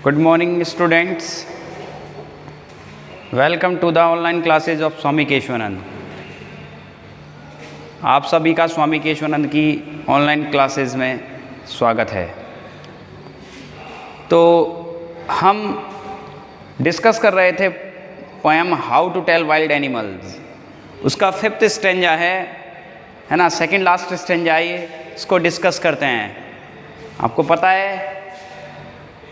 Good morning students. Welcome to the online classes of स्वामी केशवानंद। आप सभी का स्वामी केशवानंद की ऑनलाइन क्लासेस में स्वागत है। तो हम डिस्कस कर रहे थे poem how to tell wild animals. उसका 5th स्टेंजा है ना, सेकंड लास्ट स्टेंजा है ये, इसको डिस्कस करते हैं। आपको पता है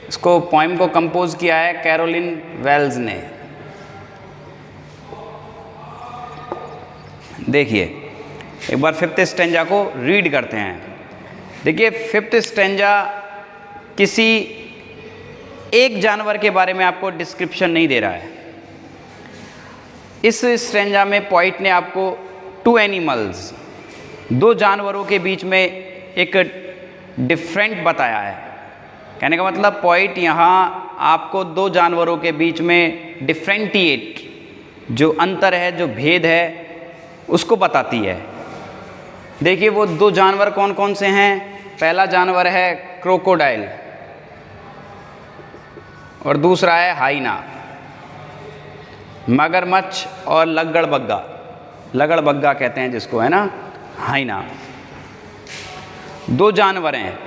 इसको पोएम को कंपोज किया है कैरोलिन वेल्स ने। देखिए एक बार 5th स्टेंजा को रीड करते हैं। देखिए 5th स्टेंजा किसी एक जानवर के बारे में आपको डिस्क्रिप्शन नहीं दे रहा है। इस स्टेंजा में पोइट ने आपको 2 एनिमल्स, 2 जानवरों के बीच में एक डिफरेंट बताया है। कहने का मतलब पोइट यहाँ आपको 2 जानवरों के बीच में डिफरेंटिएट, जो अंतर है, जो भेद है, उसको बताती है। देखिए वो 2 जानवर कौन कौन से हैं। पहला जानवर है क्रोकोडाइल और दूसरा है हाइना, मगरमच्छ और लगड़बग्गा। लगड़बग्गा कहते हैं जिसको, है ना, हाइना। 2 जानवर हैं,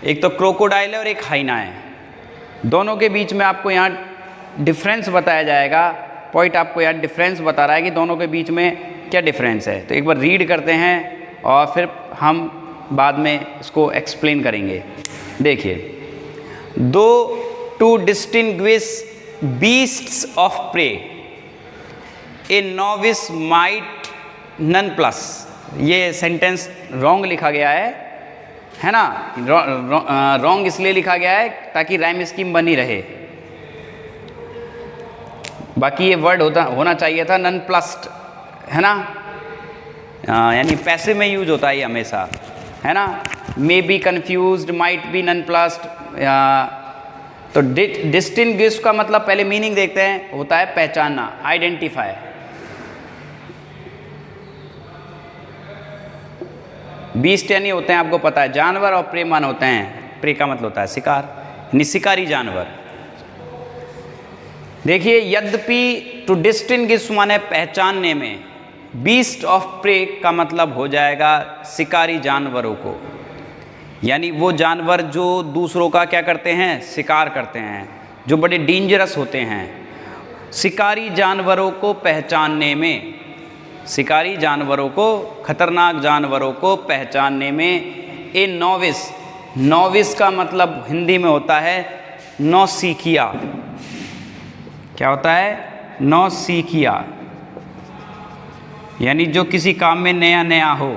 एक तो क्रोकोडाइल है और एक हाइना है। दोनों के बीच में आपको यहाँ डिफरेंस बताया जाएगा। पॉइंट आपको यहाँ डिफरेंस बता रहा है कि दोनों के बीच में क्या डिफरेंस है। तो एक बार रीड करते हैं और फिर हम बाद में इसको एक्सप्लेन करेंगे। देखिए, 2 distinguish beasts of prey, a novice might nonplus. ये सेंटेंस रॉन्ग लिखा गया है ना। रॉन्ग इसलिए लिखा गया है ताकि राइम स्कीम बनी रहे। बाकी ये वर्ड होना चाहिए था नन प्लस्ड, है ना, यानी पैसिव में यूज होता है ये हमेशा, है ना। May be confused, might be nonplussed. तो डिस्टिंग्विश का मतलब पहले मीनिंग देखते हैं, होता है पहचानना, आइडेंटिफाई। बीस्ट यानी होते हैं, आपको पता है, जानवर, और प्रे मान होते हैं, प्रे का मतलब होता है शिकार, यानी शिकारी जानवर। देखिए यद्यपि टू डिस्टिंग्विश माने पहचानने में, बीस्ट ऑफ प्रे का मतलब हो जाएगा शिकारी जानवरों को, यानी वो जानवर जो दूसरों का क्या करते हैं, शिकार करते हैं, जो बड़े डेंजरस होते हैं। शिकारी जानवरों को पहचानने में, शिकारी जानवरों को, खतरनाक जानवरों को पहचानने में, ए नोविस, नोविस का मतलब हिंदी में होता है नौसिखिया। क्या होता है? नौसिखिया, यानी जो किसी काम में नया नया हो।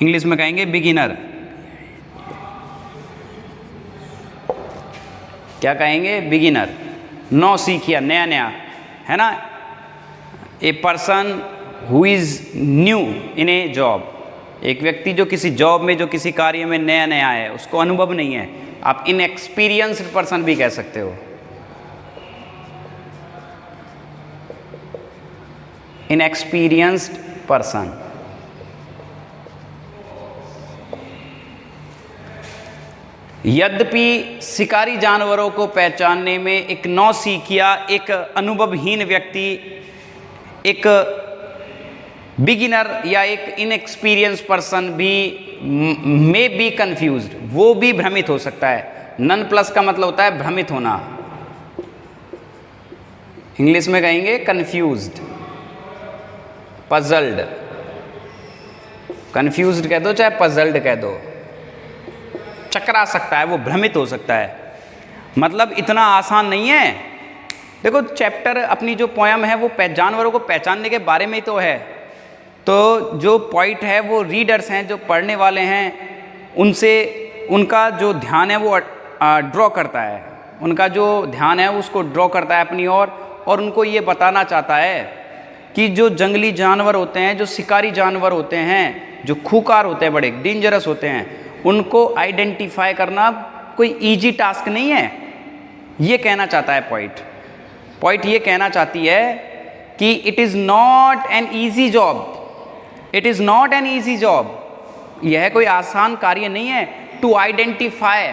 इंग्लिश में कहेंगे बिगिनर। क्या कहेंगे? बिगिनर। नौसिखिया, नया नया, है ना। A person who is new in A job, एक व्यक्ति जो किसी जॉब में, जो किसी कार्य में नया नया है, उसको अनुभव नहीं है। आप इनएक्सपीरियंस्ड पर्सन भी कह सकते हो। Inexperienced person. यद्यपि शिकारी जानवरों को पहचानने में एक नौसिखिया, एक अनुभवहीन व्यक्ति, एक बिगिनर या एक इनएक्सपीरियंस पर्सन भी मे बी कन्फ्यूज्ड, वो भी भ्रमित हो सकता है। नन प्लस का मतलब होता है भ्रमित होना। इंग्लिश में कहेंगे कन्फ्यूज्ड, पजल्ड। कन्फ्यूज्ड कह दो चाहे पजल्ड कह दो, चकरा सकता है, वो भ्रमित हो सकता है। मतलब इतना आसान नहीं है। देखो चैप्टर, अपनी जो पोयम है वो जानवरों को पहचानने के बारे में ही तो है। तो जो पॉइंट है वो रीडर्स हैं, जो पढ़ने वाले हैं, उनसे उनका जो ध्यान है वो ड्रॉ करता है, उनका जो ध्यान है उसको ड्रॉ करता है अपनी ओर, और उनको ये बताना चाहता है कि जो जंगली जानवर होते हैं, जो शिकारी जानवर होते हैं, जो खूंखार होते हैं, बड़े डेंजरस होते हैं, उनको आइडेंटिफाई करना कोई इजी टास्क नहीं है। ये कहना चाहता है पॉइंट ये कहना चाहती है कि it is not an easy job, it is not an easy job. यह कोई आसान कार्य नहीं है to identify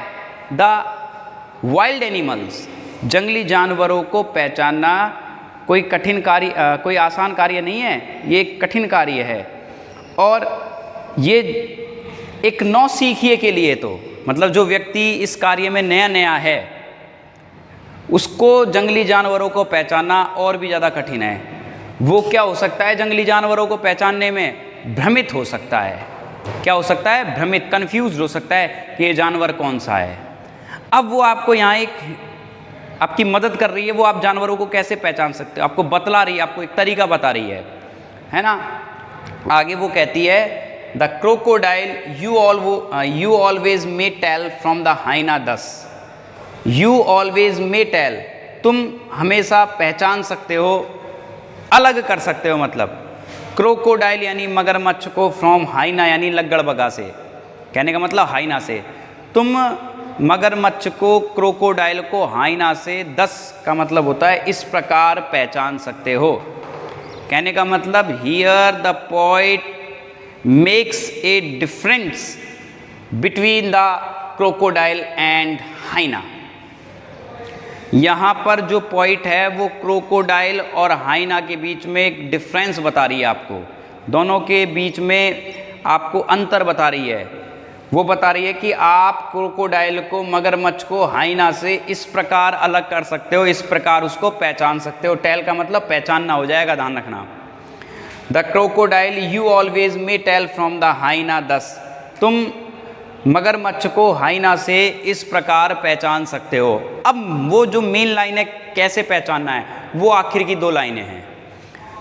the wild animals, जंगली जानवरों को पहचानना कोई कठिन कार्य, कोई आसान कार्य नहीं है, ये एक कठिन कार्य है। और ये एक नौसिखिए के लिए तो मतलब जो व्यक्ति इस कार्य में नया नया है उसको जंगली जानवरों को पहचानना और भी ज़्यादा कठिन है। वो क्या हो सकता है, जंगली जानवरों को पहचानने में भ्रमित हो सकता है। क्या हो सकता है, भ्रमित, कंफ्यूज हो सकता है कि ये जानवर कौन सा है। अब वो आपको यहाँ एक आपकी मदद कर रही है, वो आप जानवरों को कैसे पहचान सकते हो, आपको बतला रही है, आपको एक तरीका बता रही है ना। आगे वो कहती है the crocodile you always may tell from the hyena thus, you always may tell, तुम हमेशा पहचान सकते हो, अलग कर सकते हो, मतलब क्रोकोडाइल यानी मगरमच्छ को, फ्रॉम हाइना यानी लग्गड़बग्गा से, कहने का मतलब हाइना से, तुम मगरमच्छ को, क्रोकोडाइल को हाइना से 10 का मतलब होता है इस प्रकार पहचान सकते हो। कहने का मतलब here the poet makes a difference between the crocodile and hyena. यहाँ पर जो पॉइंट है वो क्रोकोडाइल और हाइना के बीच में एक डिफरेंस बता रही है, आपको दोनों के बीच में आपको अंतर बता रही है। वो बता रही है कि आप क्रोकोडाइल को, मगरमच्छ को हाइना से इस प्रकार अलग कर सकते हो, इस प्रकार उसको पहचान सकते हो। टेल का मतलब पहचानना हो जाएगा, ध्यान रखना। The crocodile you always may tell from the hyena thus, तुम मगरमच्छ को हाइना से इस प्रकार पहचान सकते हो। अब वो जो मेन लाइन है कैसे पहचानना है, वो आखिर की 2 लाइनें हैं।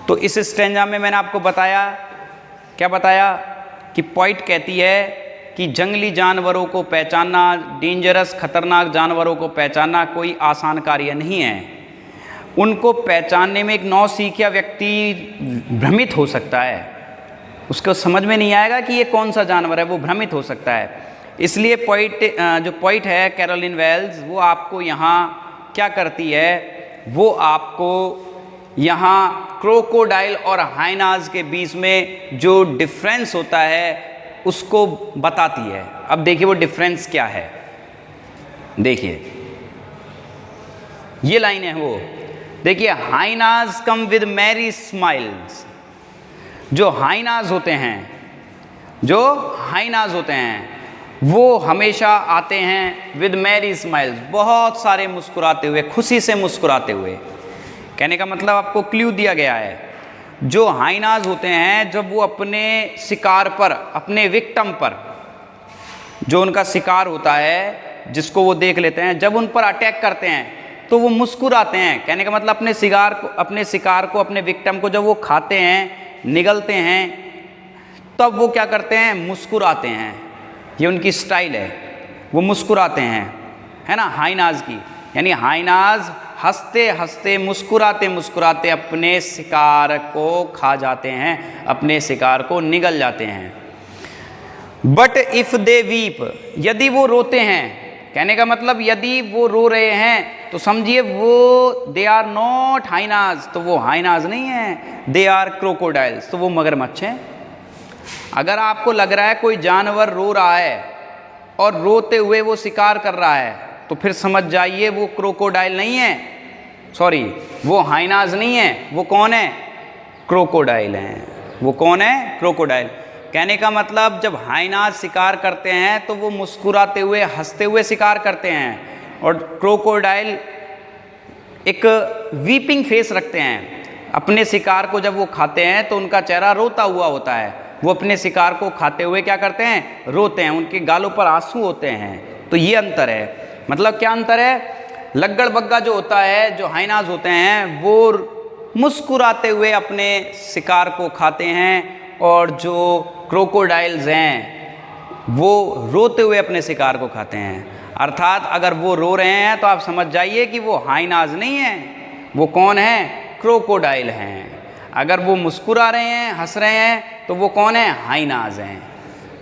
तो इस स्टेंजा में मैंने आपको बताया, क्या बताया कि पॉइंट कहती है कि जंगली जानवरों को पहचानना, डेंजरस खतरनाक जानवरों को पहचानना कोई आसान कार्य नहीं है। उनको पहचानने में एक नौसिखिया व्यक्ति भ्रमित हो सकता है, उसको समझ में नहीं आएगा कि ये कौन सा जानवर है, वो भ्रमित हो सकता है। इसलिए जो पॉइंट है कैरोलिन वेल्स, वो आपको यहाँ क्या करती है, वो आपको यहाँ क्रोकोडाइल और हाइनाज के बीच में जो डिफरेंस होता है उसको बताती है। अब देखिए वो डिफरेंस क्या है, देखिए ये लाइन है वो, देखिए hyenas come with merry smiles. जो हाइनाज होते हैं वो हमेशा आते हैं विद मैरी स्माइल्स, बहुत सारे मुस्कुराते हुए, खुशी से मुस्कुराते हुए। कहने का मतलब आपको क्लू दिया गया है। जो हाइनाज होते हैं जब वो अपने शिकार पर, अपने विक्टिम पर, जो उनका शिकार होता है जिसको वो देख लेते हैं, जब उन पर अटैक करते हैं तो वो मुस्कुराते हैं। कहने का मतलब अपने शिकार को, अपने विक्टिम को जब वो खाते हैं, निगलते हैं, तब वो क्या करते हैं, मुस्कुराते हैं। ये उनकी स्टाइल है, वो मुस्कुराते हैं, है ना, हाइनाज की। यानी हाइनाज हंसते हंसते, मुस्कुराते मुस्कुराते अपने शिकार को खा जाते हैं, अपने शिकार को निगल जाते हैं। बट इफ दे वीप, यदि वो रोते हैं, कहने का मतलब यदि वो रो रहे हैं तो समझिए वो दे आर नॉट हाइनाज, तो वो हाइनाज नहीं है, दे आर क्रोकोडाइल्स, तो वो मगरमच्छ हैं। अगर आपको लग रहा है कोई जानवर रो रहा है और रोते हुए वो शिकार कर रहा है, तो फिर समझ जाइए वो क्रोकोडाइल नहीं है, सॉरी वो हाइनाज नहीं है। वो कौन है, क्रोकोडाइल हैं। वो कौन है, क्रोकोडाइल। कहने का मतलब जब हाइनाज शिकार करते हैं तो वो मुस्कुराते हुए, हंसते हुए शिकार करते हैं, और क्रोकोडाइल एक वीपिंग फेस रखते हैं। अपने शिकार को जब वो खाते हैं तो उनका चेहरा रोता हुआ होता है। वो अपने शिकार को खाते हुए क्या करते हैं, रोते हैं, उनके गालों पर आंसू होते हैं। तो ये अंतर है। मतलब क्या अंतर है, लग्गड़बग्गा जो होता है, जो हाइनाज होते हैं, वो मुस्कुराते हुए अपने शिकार को खाते हैं, और जो क्रोकोडाइल्स हैं वो रोते हुए अपने शिकार को खाते हैं। अर्थात अगर वो रो रहे हैं तो आप समझ जाइए कि वो हाइनाज नहीं है, वो कौन है, क्रोकोडाइल हैं। अगर वो मुस्कुरा रहे हैं, हंस रहे हैं, तो वो कौन है, हाइनाज हैं।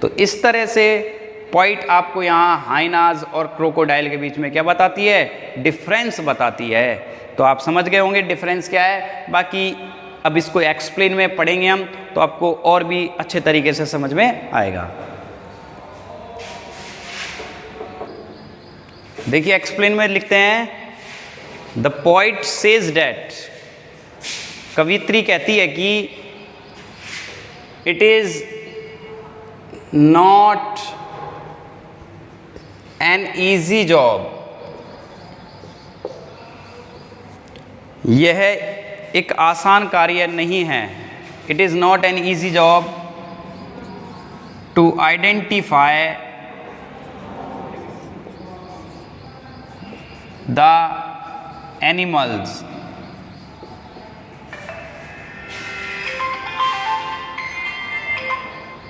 तो इस तरह से पॉइंट आपको यहाँ हाइनाज और क्रोकोडाइल के बीच में क्या बताती है, डिफरेंस बताती है। तो आप समझ गए होंगे डिफरेंस क्या है। बाकी अब इसको एक्सप्लेन में पढ़ेंगे हम, तो आपको और भी अच्छे तरीके से समझ में आएगा। देखिए एक्सप्लेन में लिखते हैं, द पोइट सेज डैट, कवित्री कहती है कि it is not an easy job, यह एक आसान कार्य नहीं है। It is not an easy job to identify the animals,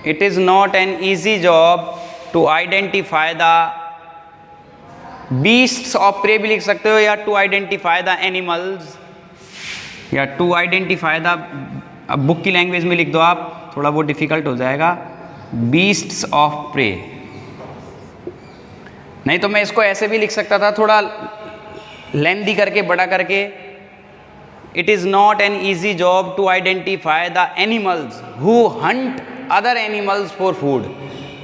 it is not an easy job to identify the beasts of prey भी लिख सकते हो, या टू आइडेंटिफाई द एनिमल्स, या टू आइडेंटिफाई द, अब बुक की लैंग्वेज में लिख दो आप, थोड़ा वो डिफिकल्ट हो जाएगा, बीस्ट्स ऑफ प्रे। नहीं तो मैं इसको ऐसे भी लिख सकता था, थोड़ा लेंदी करके, बड़ा करके, it is not an easy job to identify the animals who hunt other animals for food,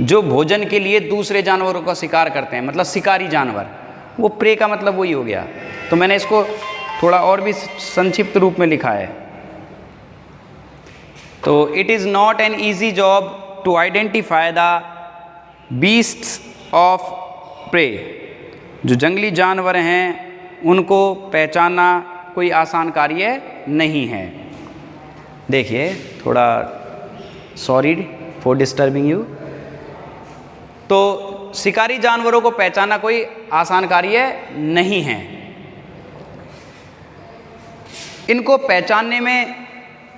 जो भोजन के लिए दूसरे जानवरों का शिकार करते हैं, मतलब शिकारी जानवर, वो प्रे का मतलब वही हो गया। तो मैंने इसको थोड़ा और भी संक्षिप्त रूप में लिखा है। तो it is not an easy job to identify the beasts of prey, जो जंगली जानवर हैं उनको पहचानना कोई आसान कार्य नहीं है। देखिए थोड़ा सॉरी फॉर डिस्टर्बिंग यू। तो शिकारी जानवरों को पहचानना कोई आसान कार्य नहीं है। इनको पहचानने में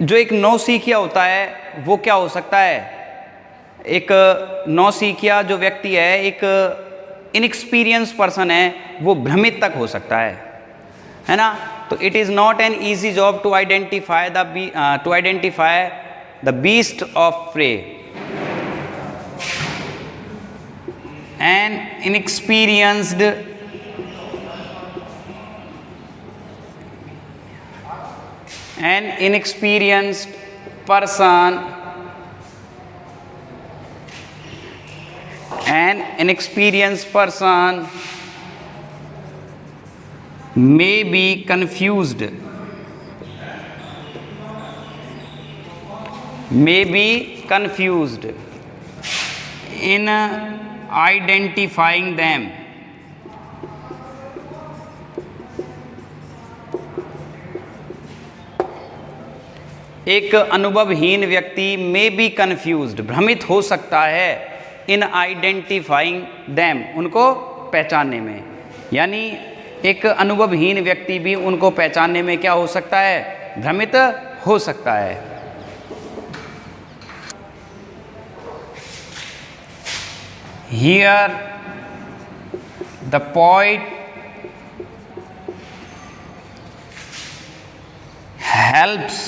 जो एक नौसिखिया होता है वो क्या हो सकता है? एक नौसिखिया जो व्यक्ति है, एक इनएक्सपीरियंस पर्सन है, वो भ्रमित तक हो सकता है ना। तो it is not an easy job to identify the beast of prey, an inexperienced person may be confused in identifying them, एक अनुभवहीन व्यक्ति में बी कन्फ्यूज्ड, भ्रमित हो सकता है, इन आइडेंटिफाइंग दैम, उनको पहचानने में। यानी एक अनुभवहीन व्यक्ति भी उनको पहचानने में क्या हो सकता है? भ्रमित हो सकता है। Here the poet helps,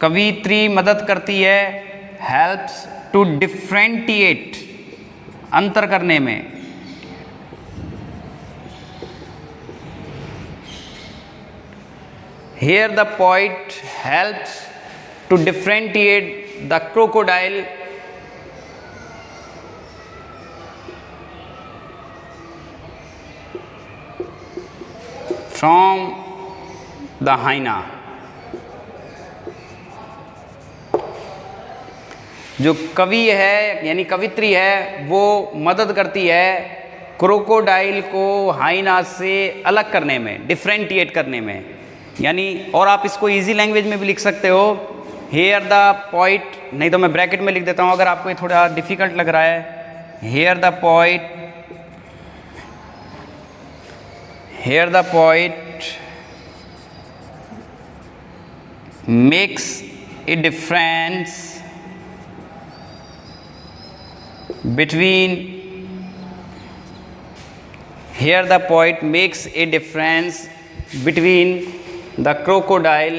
कवित्री मदद करती है, helps to differentiate, अंतर करने में। Here the poet helps to differentiate the crocodile from the hyena, जो कवि है यानी कवित्री है वो मदद करती है क्रोकोडाइल को हाइना से अलग करने में, डिफ्रेंटिएट करने में। यानी और आप इसको इजी लैंग्वेज में भी लिख सकते हो, हेयर द पोइट, नहीं तो मैं ब्रैकेट में लिख देता हूँ अगर आपको ये थोड़ा डिफिकल्ट लग रहा है। Here the poet, here the poet makes a difference between, here the poet makes a difference between the crocodile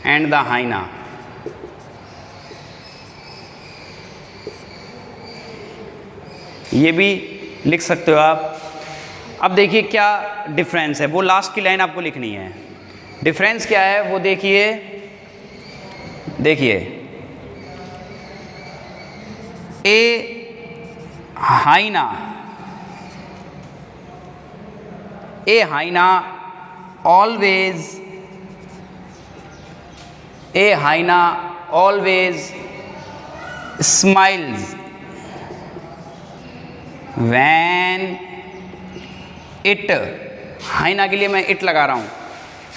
and the hyena। ये भी लिख सकते हो आप। अब देखिए क्या डिफरेंस है, वो लास्ट की लाइन आपको लिखनी है। डिफरेंस क्या है वो देखिए, ए हाइना, ए हाइना always, a hyena always smiles when it, हाइना के लिए मैं इट लगा रहा हूँ,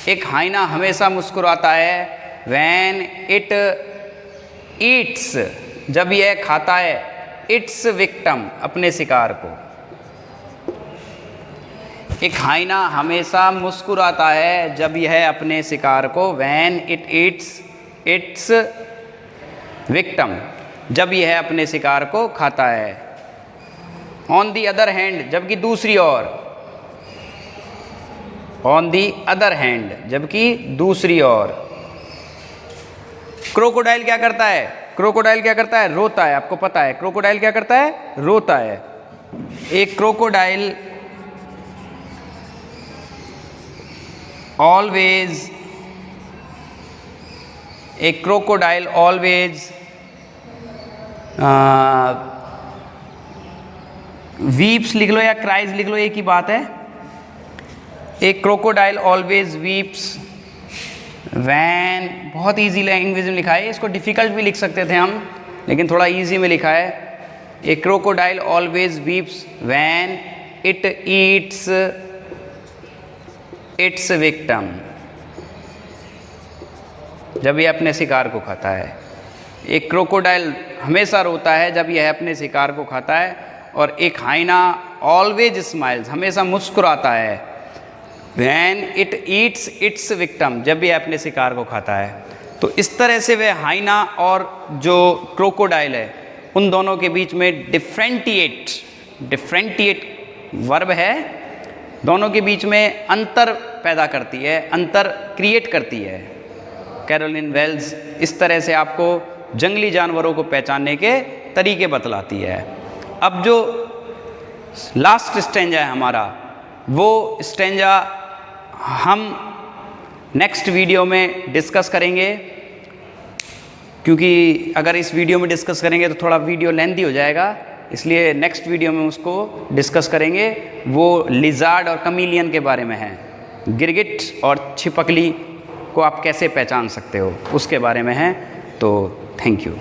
एक हाइना हमेशा मुस्कुराता है when it eats, जब यह खाता है its victim, अपने शिकार को। एक हाइना हमेशा मुस्कुराता है जब यह अपने शिकार को when it eats its victim, जब यह अपने शिकार को खाता है। on the other hand, जबकि दूसरी ओर, on the other hand, जबकि दूसरी ओर। क्रोकोडाइल क्या करता है? क्रोकोडाइल क्या करता है? रोता है। आपको पता है क्रोकोडाइल क्या करता है? रोता है। एक crocodile always, a crocodile always weeps लिख लो या cries लिख लो, एक ही बात है। एक crocodile always weeps when, बहुत ईजी लैंग्वेज में लिखा है, इसको डिफ़िकल्ट भी लिख सकते थे हम, लेकिन थोड़ा ईजी में लिखा है। ए crocodile always weeps when it eats it's victim, जब यह अपने शिकार को खाता है। एक क्रोकोडाइल हमेशा रोता है जब यह अपने शिकार को खाता है, और एक हाइना ऑलवेज स्माइल्स, हमेशा मुस्कुराता है when it eats it's victim, जब यह अपने शिकार को खाता है। तो इस तरह से वह हाइना और जो क्रोकोडाइल है उन दोनों के बीच में डिफरेंटिएट वर्ब है, दोनों के बीच में अंतर पैदा करती है, अंतर क्रिएट करती है। कैरोलिन वेल्स इस तरह से आपको जंगली जानवरों को पहचानने के तरीके बतलाती है। अब जो लास्ट स्टेंजा है हमारा, वो स्टेंजा हम नेक्स्ट वीडियो में डिस्कस करेंगे, क्योंकि अगर इस वीडियो में डिस्कस करेंगे तो थोड़ा वीडियो लेंथी हो जाएगा, इसलिए नेक्स्ट वीडियो में उसको डिस्कस करेंगे। वो लिजार्ड और कमीलियन के बारे में है। गिरगिट और छिपकली को आप कैसे पहचान सकते हो उसके बारे में है। तो थैंक यू।